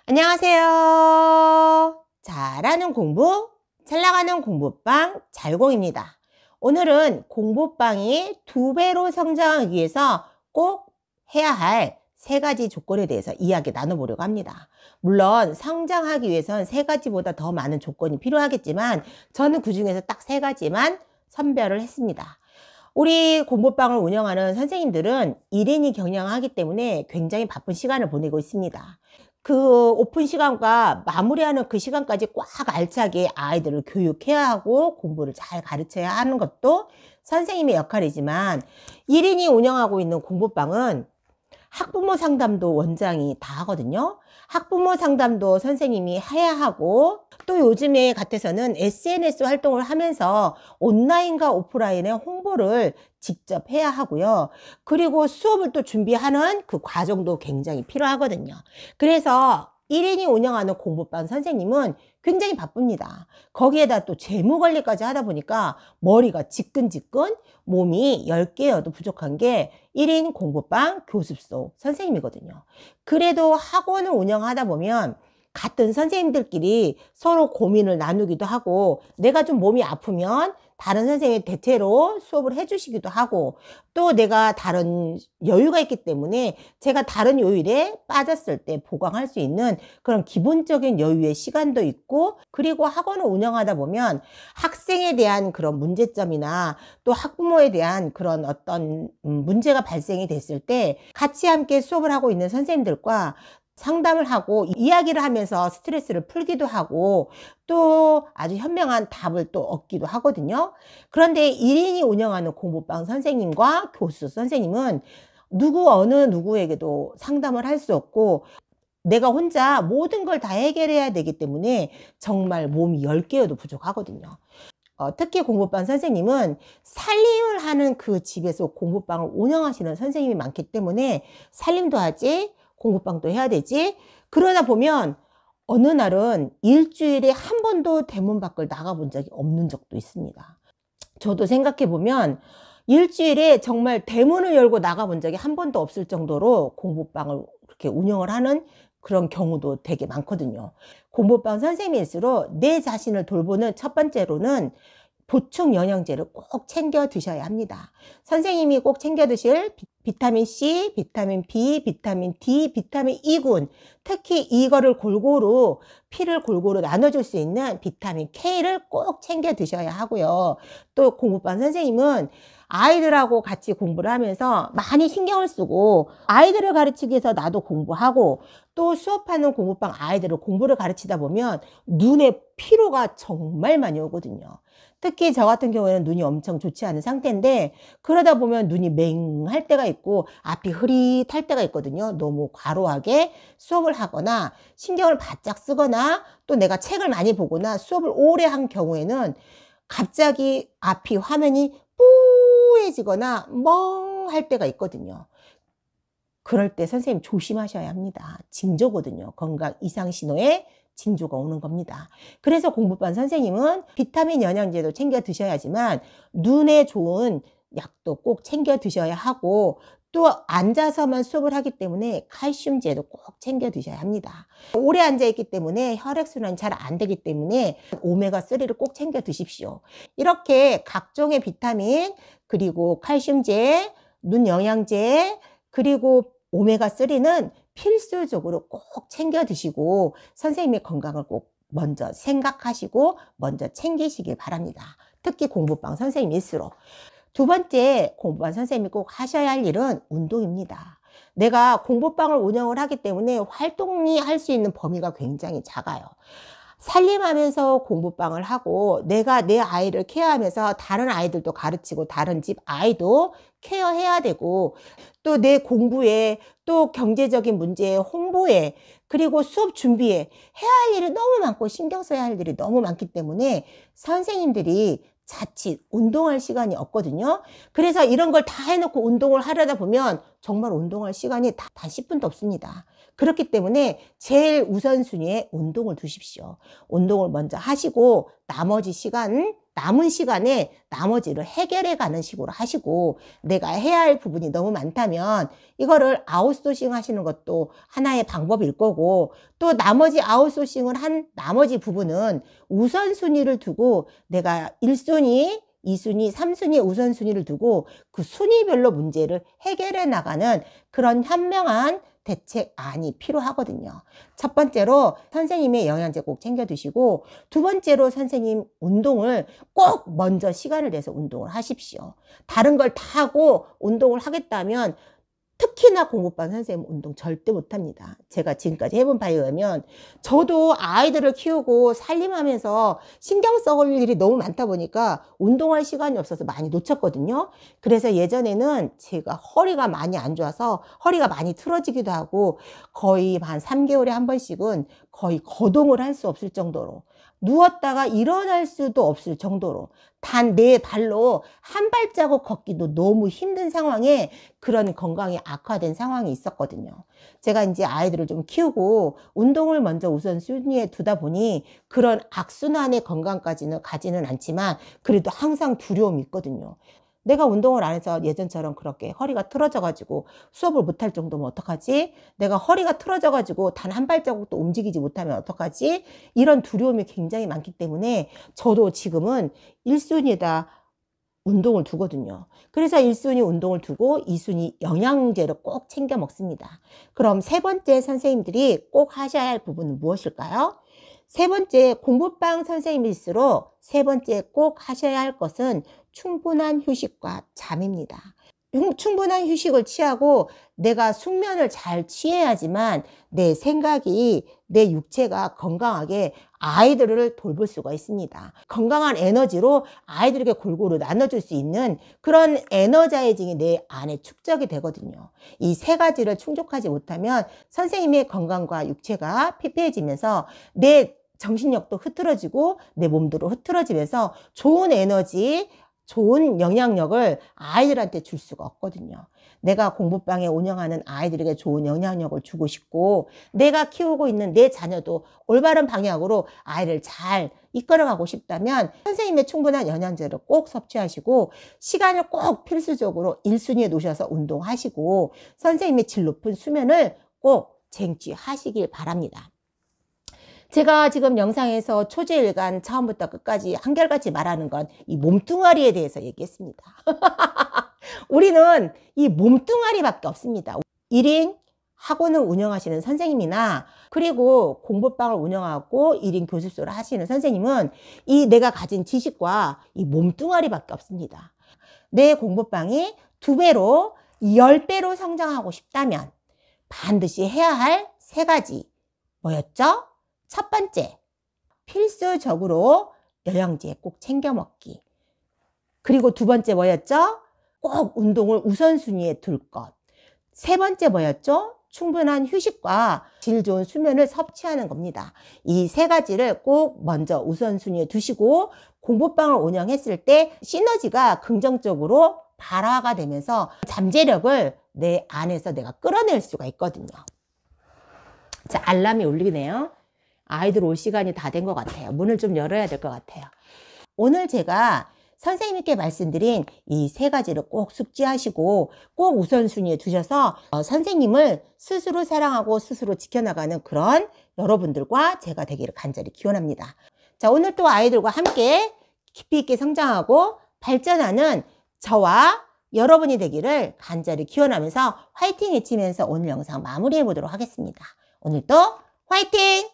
안녕하세요. 잘하는 공부, 잘 나가는 공부방 잘공입니다. 오늘은 공부방이 2배로 성장하기 위해서 꼭 해야 할 3가지 조건에 대해서 이야기 나눠보려고 합니다. 물론 성장하기 위해선 3가지보다 더 많은 조건이 필요하겠지만 저는 그 중에서 딱 3가지만 선별을 했습니다. 우리 공부방을 운영하는 선생님들은 1인이 경영하기 때문에 굉장히 바쁜 시간을 보내고 있습니다. 그 오픈 시간과 마무리하는 그 시간까지 꽉 알차게 아이들을 교육해야 하고 공부를 잘 가르쳐야 하는 것도 선생님의 역할이지만 1인이 운영하고 있는 공부방은 학부모 상담도 원장이 다 하거든요. 학부모 상담도 선생님이 해야 하고, 또 요즘에 같아서는 SNS 활동을 하면서 온라인과 오프라인의 홍보를 직접 해야 하고요. 그리고 수업을 또 준비하는 그 과정도 굉장히 필요하거든요. 그래서 1인이 운영하는 공부방 선생님은 굉장히 바쁩니다. 거기에다 또 재무 관리까지 하다 보니까 머리가 지끈지끈, 몸이 10개여도 부족한 게 1인 공부방 교습소 선생님이거든요. 그래도 학원을 운영하다 보면 같은 선생님들끼리 서로 고민을 나누기도 하고, 내가 좀 몸이 아프면 다른 선생님이 대체로 수업을 해주시기도 하고, 또 내가 다른 여유가 있기 때문에 제가 다른 요일에 빠졌을 때 보강할 수 있는 그런 기본적인 여유의 시간도 있고, 그리고 학원을 운영하다 보면 학생에 대한 그런 문제점이나 또 학부모에 대한 그런 어떤 문제가 발생이 됐을 때 같이 함께 수업을 하고 있는 선생님들과 상담을 하고 이야기를 하면서 스트레스를 풀기도 하고, 또 아주 현명한 답을 또 얻기도 하거든요. 그런데 1인이 운영하는 공부방 선생님과 교수 선생님은 어느 누구에게도 상담을 할 수 없고, 내가 혼자 모든 걸 다 해결해야 되기 때문에 정말 몸이 10개여도 부족하거든요. 특히 공부방 선생님은 살림을 하는 그 집에서 공부방을 운영하시는 선생님이 많기 때문에 살림도 하지, 공부방도 해야 되지. 그러다 보면 어느 날은 일주일에 한 번도 대문 밖을 나가본 적이 없는 적도 있습니다. 저도 생각해 보면 일주일에 정말 대문을 열고 나가본 적이 한 번도 없을 정도로 공부방을 그렇게 운영을 하는 그런 경우도 되게 많거든요. 공부방 선생님일수록 내 자신을 돌보는 첫 번째로는 보충 영양제를 꼭 챙겨 드셔야 합니다. 선생님이 꼭 챙겨 드실 비타민 C, 비타민 B, 비타민 D, 비타민 E군, 특히 이거를 골고루, 피를 골고루 나눠줄 수 있는 비타민 K를 꼭 챙겨 드셔야 하고요. 또 공부방 선생님은 아이들하고 같이 공부를 하면서 많이 신경을 쓰고, 아이들을 가르치기 위해서 나도 공부하고, 또 수업하는 공부방 아이들을 공부를 가르치다 보면 눈에 피로가 정말 많이 오거든요. 특히 저 같은 경우에는 눈이 엄청 좋지 않은 상태인데, 그러다 보면 눈이 맹할 때가 있고 앞이 흐릿할 때가 있거든요. 너무 과로하게 수업을 하거나 신경을 바짝 쓰거나 또 내가 책을 많이 보거나 수업을 오래 한 경우에는 갑자기 앞이 화면이 뿌해지거나 멍할 때가 있거든요. 그럴 때 선생님 조심하셔야 합니다. 징조거든요. 건강 이상 신호에 징조가 오는 겁니다. 그래서 공부방 선생님은 비타민 영양제도 챙겨 드셔야지만 눈에 좋은 약도 꼭 챙겨 드셔야 하고, 또 앉아서만 수업을 하기 때문에 칼슘제도 꼭 챙겨 드셔야 합니다. 오래 앉아있기 때문에 혈액순환이 잘 안 되기 때문에 오메가3를 꼭 챙겨 드십시오. 이렇게 각종의 비타민, 그리고 칼슘제, 눈 영양제, 그리고 오메가3는 필수적으로 꼭 챙겨 드시고 선생님의 건강을 꼭 먼저 생각하시고 먼저 챙기시길 바랍니다. 특히 공부방 선생님일수록. 2번째, 공부방 선생님이 꼭 하셔야 할 일은 운동입니다. 내가 공부방을 운영을 하기 때문에 활동이 할 수 있는 범위가 굉장히 작아요. 살림하면서 공부방을 하고 내가 내 아이를 케어하면서 다른 아이들도 가르치고 다른 집 아이도 케어해야 되고, 또 내 공부에, 또 경제적인 문제에, 홍보에, 그리고 수업 준비에 해야 할 일이 너무 많고 신경 써야 할 일이 너무 많기 때문에 선생님들이 자칫 운동할 시간이 없거든요. 그래서 이런 걸 다 해놓고 운동을 하려다 보면 정말 운동할 시간이 단 10분도 없습니다. 그렇기 때문에 제일 우선순위에 운동을 두십시오. 운동을 먼저 하시고 나머지 시간 남은 시간에 나머지를 해결해 가는 식으로 하시고, 내가 해야 할 부분이 너무 많다면 이거를 아웃소싱 하시는 것도 하나의 방법일 거고, 또 나머지 아웃소싱을 한 나머지 부분은 우선순위를 두고 내가 1순위, 2순위, 3순위의 우선순위를 두고 그 순위별로 문제를 해결해 나가는 그런 현명한 대책안이 필요하거든요. 첫 번째로 선생님의 영양제 꼭 챙겨 드시고, 두 번째로 선생님 운동을 꼭 먼저 시간을 내서 운동을 하십시오. 다른 걸 다 하고 운동을 하겠다면 특히나 공부반 선생님 운동 절대 못합니다. 제가 지금까지 해본 바에 의하면 저도 아이들을 키우고 살림하면서 신경 써올 일이 너무 많다 보니까 운동할 시간이 없어서 많이 놓쳤거든요. 그래서 예전에는 제가 허리가 많이 안 좋아서 허리가 많이 틀어지기도 하고 거의 한 3개월에 한 번씩은 거의 거동을 할 수 없을 정도로, 누웠다가 일어날 수도 없을 정도로 단 내 발로 한 발자국 걷기도 너무 힘든 상황에 그런 건강이 악화된 상황이 있었거든요. 제가 이제 아이들을 좀 키우고 운동을 먼저 우선순위에 두다 보니 그런 악순환의 건강까지는 가지는 않지만 그래도 항상 두려움이 있거든요. 내가 운동을 안 해서 예전처럼 그렇게 허리가 틀어져가지고 수업을 못할 정도면 어떡하지? 내가 허리가 틀어져가지고 단 한 발자국도 움직이지 못하면 어떡하지? 이런 두려움이 굉장히 많기 때문에 저도 지금은 1순위에다 운동을 두거든요. 그래서 1순위 운동을 두고 2순위 영양제를 꼭 챙겨 먹습니다. 그럼 세 번째 선생님들이 꼭 하셔야 할 부분은 무엇일까요? 세 번째, 공부방 선생님일수록 세 번째 꼭 하셔야 할 것은 충분한 휴식과 잠입니다. 충분한 휴식을 취하고 내가 숙면을 잘 취해야지만 내 생각이, 내 육체가 건강하게 아이들을 돌볼 수가 있습니다. 건강한 에너지로 아이들에게 골고루 나눠줄 수 있는 그런 에너자이징이 내 안에 축적이 되거든요. 이 세 가지를 충족하지 못하면 선생님의 건강과 육체가 피폐해지면서 내 정신력도 흐트러지고 내 몸도 흐트러지면서 좋은 에너지, 좋은 영향력을 아이들한테 줄 수가 없거든요. 내가 공부방에 운영하는 아이들에게 좋은 영향력을 주고 싶고, 내가 키우고 있는 내 자녀도 올바른 방향으로 아이를 잘 이끌어가고 싶다면 선생님의 충분한 영양제를 꼭 섭취하시고, 시간을 꼭 필수적으로 1순위에 놓으셔서 운동하시고, 선생님의 질 높은 수면을 꼭 쟁취하시길 바랍니다. 제가 지금 영상에서 초제일관 처음부터 끝까지 한결같이 말하는 건 이 몸뚱아리에 대해서 얘기했습니다. 우리는 이 몸뚱아리밖에 없습니다. 1인 학원을 운영하시는 선생님이나 그리고 공부방을 운영하고 1인 교습소를 하시는 선생님은 이 내가 가진 지식과 이 몸뚱아리밖에 없습니다. 내 공부방이 2배로 10배로 성장하고 싶다면 반드시 해야 할 3가지 뭐였죠? 첫 번째, 필수적으로 영양제 꼭 챙겨 먹기. 그리고 두 번째 뭐였죠? 꼭 운동을 우선순위에 둘 것. 세 번째 뭐였죠? 충분한 휴식과 질 좋은 수면을 섭취하는 겁니다. 이 3가지를 꼭 먼저 우선순위에 두시고 공부방을 운영했을 때 시너지가 긍정적으로 발화가 되면서 잠재력을 내 안에서 내가 끌어낼 수가 있거든요. 자, 알람이 울리네요. 아이들 올 시간이 다 된 것 같아요. 문을 좀 열어야 될 것 같아요. 오늘 제가 선생님께 말씀드린 이 3가지를 꼭 숙지하시고 꼭 우선순위에 두셔서 선생님을 스스로 사랑하고 스스로 지켜나가는 그런 여러분들과 제가 되기를 간절히 기원합니다. 자, 오늘 또 아이들과 함께 깊이 있게 성장하고 발전하는 저와 여러분이 되기를 간절히 기원하면서 화이팅 외치면서 오늘 영상 마무리해 보도록 하겠습니다. 오늘도 화이팅!